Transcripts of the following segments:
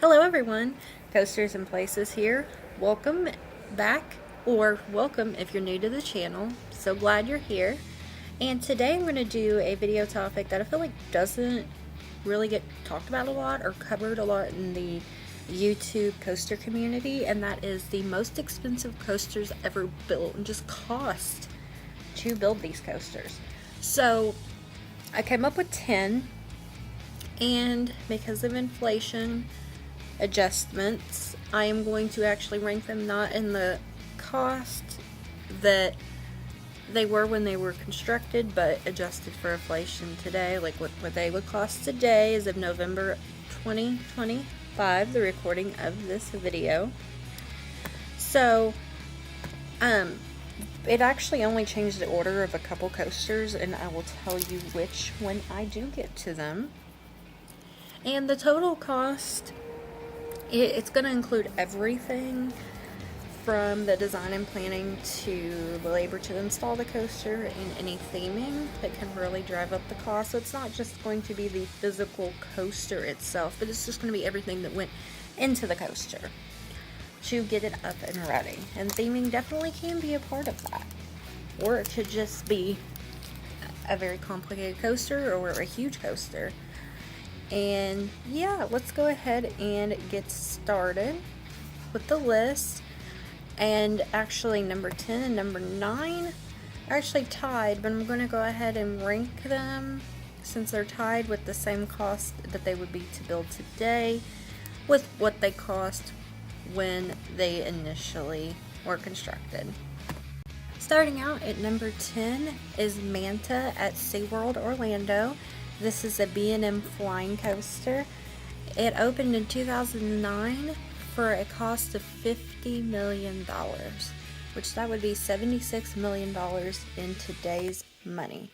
Hello everyone, Coasters and Places here. Welcome back, or welcome if you're new to the channel. So glad you're here. And today I'm going to do a video topic that I feel like doesn't really get talked about a lot or covered a lot in the YouTube coaster community, and that is the most expensive coasters ever built and just cost to build these coasters. So I came up with 10, and because of inflation adjustments, I am going to actually rank them not in the cost that they were when they were constructed, but adjusted for inflation today, like what they would cost today as of November 2025, the recording of this video. So it actually only changed the order of a couple coasters, and I will tell you which when I do get to them. And the total cost, it's going to include everything from the design and planning to the labor to install the coaster and any theming that can really drive up the cost. So it's not just going to be the physical coaster itself, but it's just going to be everything that went into the coaster to get it up and ready. And theming definitely can be a part of that. Or it could just be a very complicated coaster or a huge coaster. And yeah, let's go ahead and get started with the list. And actually number 10 and number 9 are actually tied, but I'm going to go ahead and rank them since they're tied with the same cost that they would be to build today with what they cost when they initially were constructed. Starting out at number 10 is Manta at SeaWorld Orlando. This is a B&M flying coaster. It opened in 2009 for a cost of $50 million, which that would be $76 million in today's money.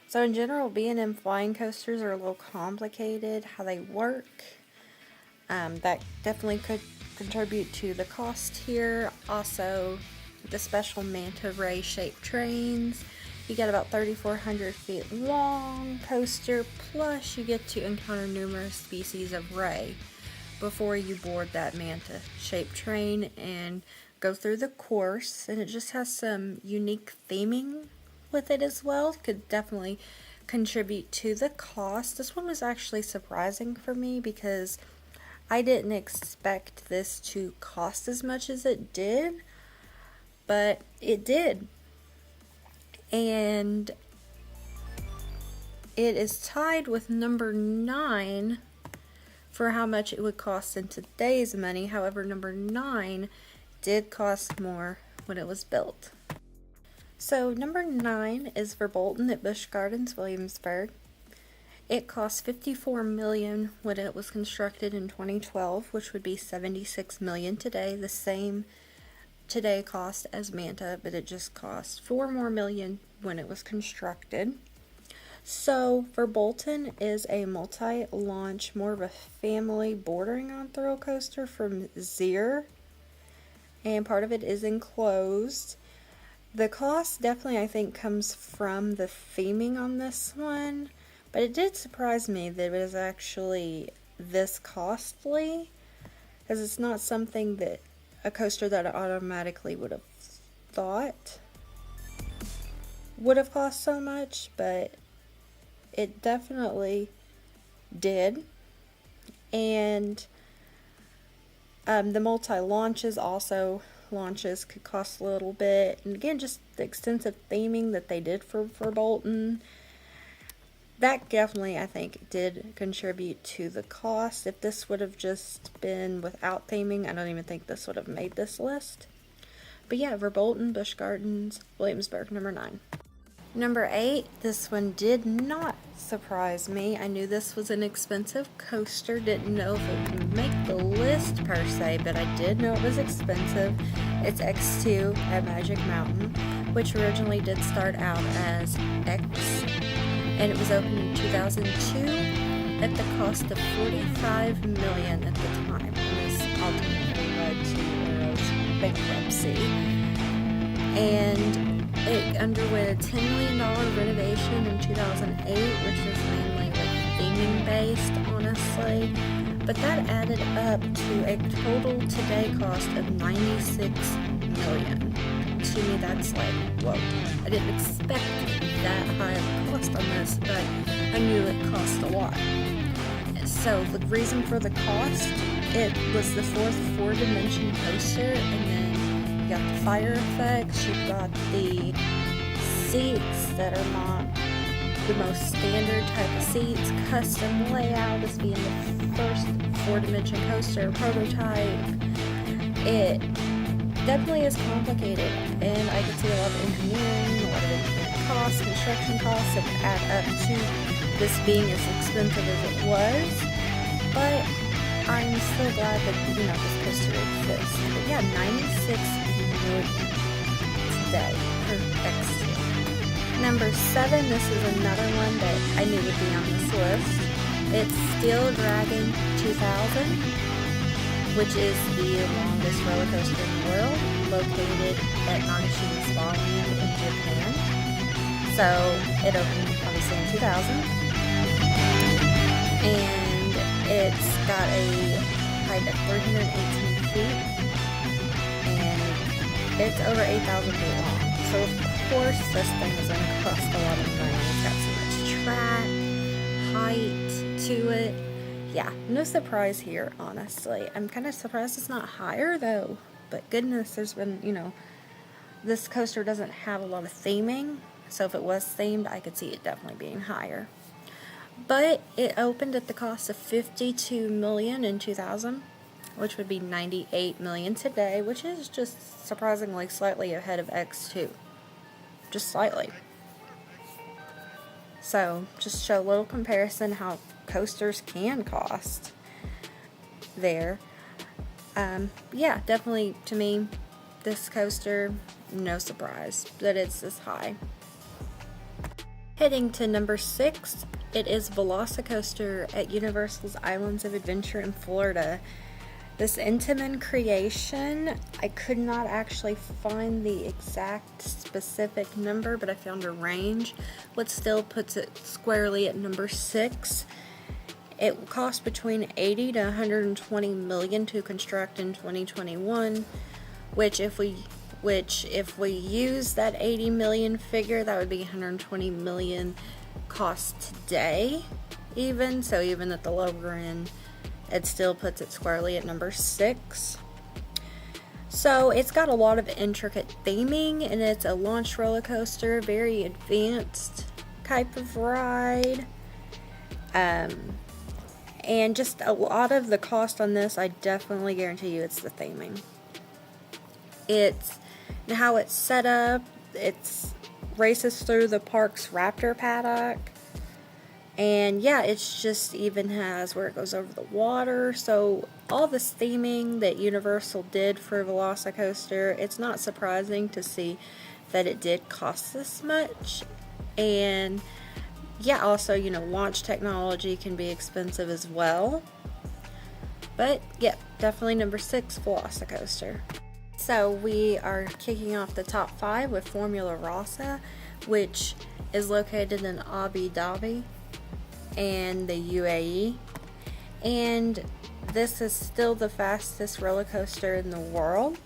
So in general, B&M flying coasters are a little complicated how they work. That definitely could contribute to the cost here. Also, the special manta ray shaped trains. You get about 3,400 feet long coaster, plus you get to encounter numerous species of ray before you board that manta shaped train and go through the course. And it just has some unique theming with it as well. Could definitely contribute to the cost. This one was actually surprising for me because I didn't expect this to cost as much as it did, but it did. And it is tied with number 9 for how much it would cost in today's money. However, number 9 did cost more when it was built. So number 9 is Verbolten at Busch Gardens, Williamsburg. It cost $54 million when it was constructed in 2012, which would be $76 million today, the same today cost as Manta, but it just cost $4 more million when it was constructed. So Verbolten is a multi-launch, more of a family bordering on thrill coaster from Zierer, and part of it is enclosed. The cost definitely, I think, comes from the theming on this one, but it did surprise me that it was actually this costly, because it's not something that a coaster that I automatically would have thought would have cost so much, but it definitely did. And the multi-launches also, launches could cost a little bit. And again, just the extensive theming that they did for Bolton, that definitely, I think, did contribute to the cost. If this would have just been without theming, I don't even think this would have made this list. But yeah, Verbolten, Busch Gardens, Williamsburg, number 9. Number 8, this one did not surprise me. I knew this was an expensive coaster. Didn't know if it would make the list per se, but I did know it was expensive. It's X2 at Magic Mountain, which originally did start out as X, and it was opened in 2002 at the cost of $45 million at the time. And this ultimately led to Arrow's bankruptcy. And it underwent a $10 million renovation in 2008, which is mainly like theming based, honestly. But that added up to a total today cost of $96 million. To me, that's like, whoa. I didn't expect that high of a cost on this, but I knew it cost a lot. So the reason for the cost, it was the fourth 4-dimension coaster, and then you got the fire effects, you've got the seats that are not the most standard type of seats, custom layout as being the first 4-dimension coaster prototype. It definitely is complicated, and I could see a lot of engineering, a lot of engineering costs, construction costs that add up to this being as expensive as it was. But I'm so glad that, this coaster exists. But yeah, $96 million today for X2. Number 7, this is another one that I knew would be on this list. It's Steel Dragon 2000, which is the longest roller coaster in the world, located at Nagashima Spa Land in Japan. So it opened obviously in 2000, and it's got a height of 318 feet, and it's over 8,000 feet long. So of course this thing is going to cost a lot of money. It's got so much track, height to it. Yeah, no surprise here, honestly. I'm kind of surprised it's not higher, though. But goodness, there's been, this coaster doesn't have a lot of theming. So if it was themed, I could see it definitely being higher. But it opened at the cost of $52 million in 2000, which would be $98 million today, which is just surprisingly slightly ahead of X2. Just slightly. So, just show a little comparison how coasters can cost there. Yeah, definitely to me, this coaster, no surprise that it's this high. Heading to number 6, it is Velocicoaster at Universal's Islands of Adventure in Florida. This Intamin creation, I could not actually find the exact specific number, but I found a range, which still puts it squarely at number 6. It will cost between $80 to $120 million to construct in 2021, which if we use that 80 million figure, that would be 120 million cost today, even. So even at the lower end, it still puts it squarely at number 6. So it's got a lot of intricate theming, and it's a launch roller coaster, very advanced type of ride. And just a lot of the cost on this, I definitely guarantee you it's the theming. It's how it's set up. It's races through the park's Raptor paddock. And yeah, it's just even has where it goes over the water. So all this theming that Universal did for Velocicoaster, it's not surprising to see that it did cost this much. And yeah, also, launch technology can be expensive as well. But yeah, definitely number 6, Velocicoaster. So we are kicking off the top 5 with Formula Rossa, which is located in Abu Dhabi and the UAE. And this is still the fastest roller coaster in the world.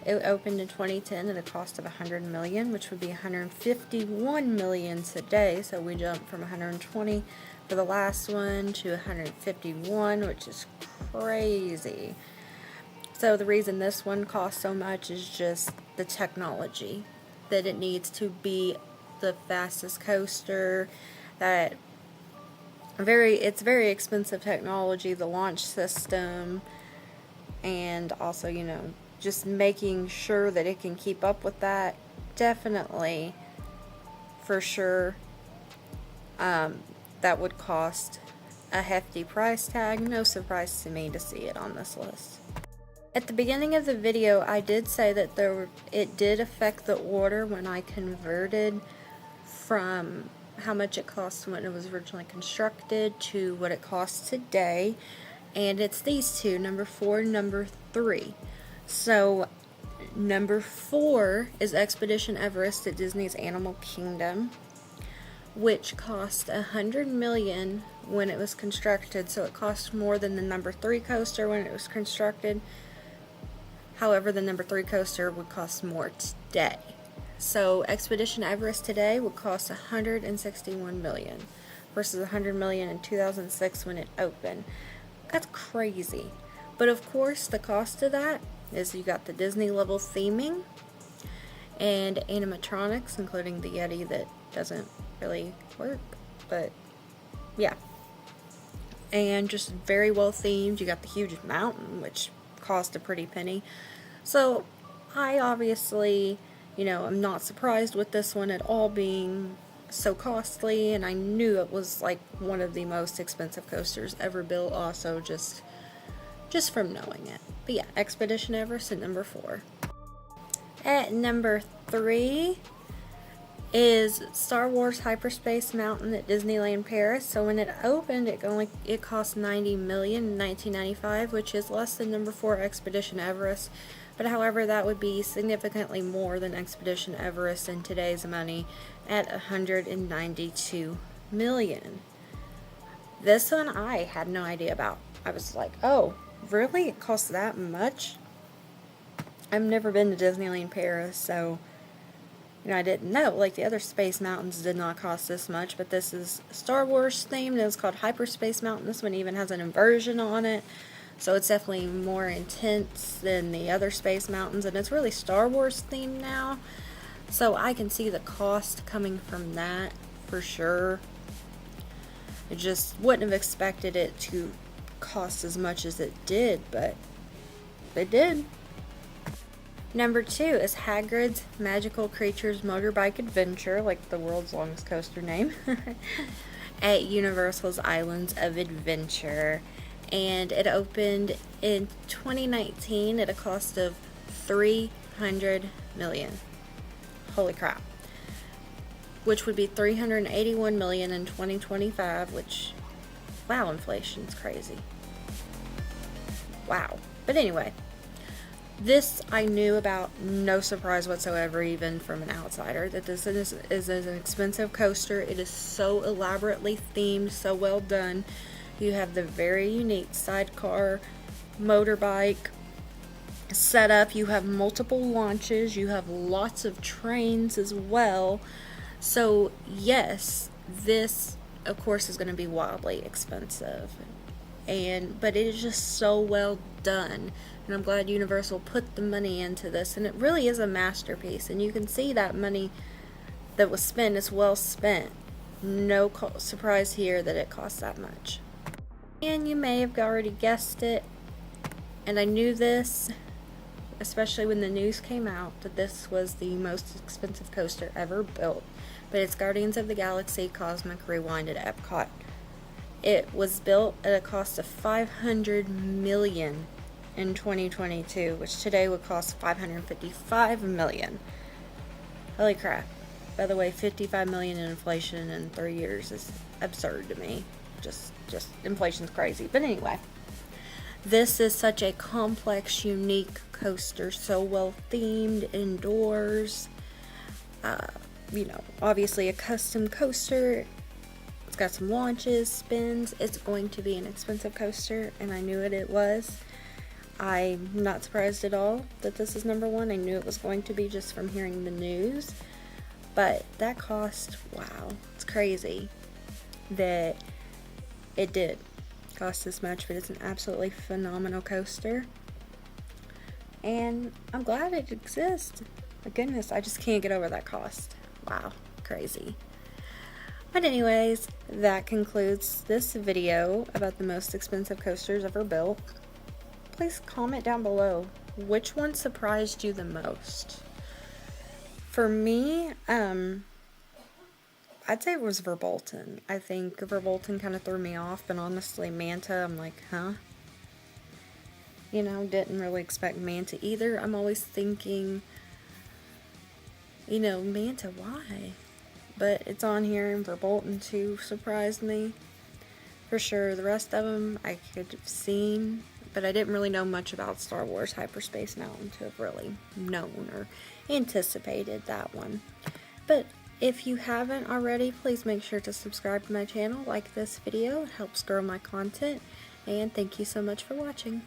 It opened in 2010 at a cost of $100 million, which would be $151 million today. So we jumped from 120 for the last one to 151, which is crazy. So the reason this one costs so much is just the technology, that it needs to be the fastest coaster, that it's very expensive technology, the launch system, and also, just making sure that it can keep up with that. Definitely, for sure, that would cost a hefty price tag. No surprise to me to see it on this list. At the beginning of the video, I did say that it did affect the order when I converted from how much it cost when it was originally constructed to what it costs today. And it's these two, number 4 and number 3. So, number 4 is Expedition Everest at Disney's Animal Kingdom, which cost $100 million when it was constructed. So it cost more than the number 3 coaster when it was constructed. However, the number 3 coaster would cost more today. So Expedition Everest today would cost $161 million versus $100 million in 2006 when it opened. That's crazy. But of course, the cost of that is you got the Disney level theming and animatronics, including the Yeti that doesn't really work, but yeah. And just very well themed. You got the huge mountain, which cost a pretty penny. So I obviously, I'm not surprised with this one at all being so costly, and I knew it was like one of the most expensive coasters ever built also, just from knowing it. But yeah, Expedition Everest at number 4. At number 3 is Star Wars Hyperspace Mountain at Disneyland Paris. So when it opened, it cost $90 million in 1995, which is less than number 4 Expedition Everest. But however, that would be significantly more than Expedition Everest in today's money at $192 million. This one I had no idea about. I was like, oh, really? It costs that much? I've never been to Disneyland Paris, so I didn't know. Like, the other Space Mountains did not cost this much, but this is Star Wars themed. It's called Hyperspace Mountain. This one even has an inversion on it. So it's definitely more intense than the other Space Mountains, and it's really Star Wars themed now. So I can see the cost coming from that for sure. I just wouldn't have expected it to cost as much as it did, but it did. Number 2 is Hagrid's Magical Creatures Motorbike Adventure, like the world's longest coaster name, at Universal's Islands of Adventure. And it opened in 2019 at a cost of $300 million. Holy crap. Which would be $381 million in 2025, which, wow, inflation's crazy. Wow. But anyway, this I knew about, no surprise whatsoever, even from an outsider, that this is an expensive coaster. It is so elaborately themed, so well done. You have the very unique sidecar motorbike setup. You have multiple launches. You have lots of trains as well. So yes, this of course is going to be wildly expensive, but it is just so well done, and I'm glad Universal put the money into this, and it really is a masterpiece, and you can see that money that was spent is well spent. No surprise here that it costs that much. And you may have already guessed it, and I knew this, especially when the news came out, that this was the most expensive coaster ever built. But it's Guardians of the Galaxy Cosmic Rewind at Epcot. It was built at a cost of $500 million in 2022, which today would cost $555 million. Holy crap. By the way, $55 million in inflation in 3 years is absurd to me. Just inflation's crazy. But anyway, this is such a complex, unique coaster, so well themed indoors. Obviously a custom coaster. It's got some launches, spins. It's going to be an expensive coaster, and I knew it was. I'm not surprised at all that this is number 1. I knew it was going to be just from hearing the news. But that cost, wow, it's crazy that it did cost this much, but it's an absolutely phenomenal coaster. And I'm glad it exists. My goodness, I just can't get over that cost. Wow, crazy. But anyways, that concludes this video about the most expensive coasters ever built. Please comment down below, which one surprised you the most? For me, I'd say it was Verbolten. I think Verbolten kind of threw me off, but honestly, Manta, I'm like, huh? Didn't really expect Manta either. I'm always thinking, Manta, why? But it's on here, and Verbolten too surprised me. For sure, the rest of them I could have seen, but I didn't really know much about Star Wars Hyperspace Mountain to have really known or anticipated that one. But If you haven't already, please make sure to subscribe to my channel, like this video, it helps grow my content, and thank you so much for watching.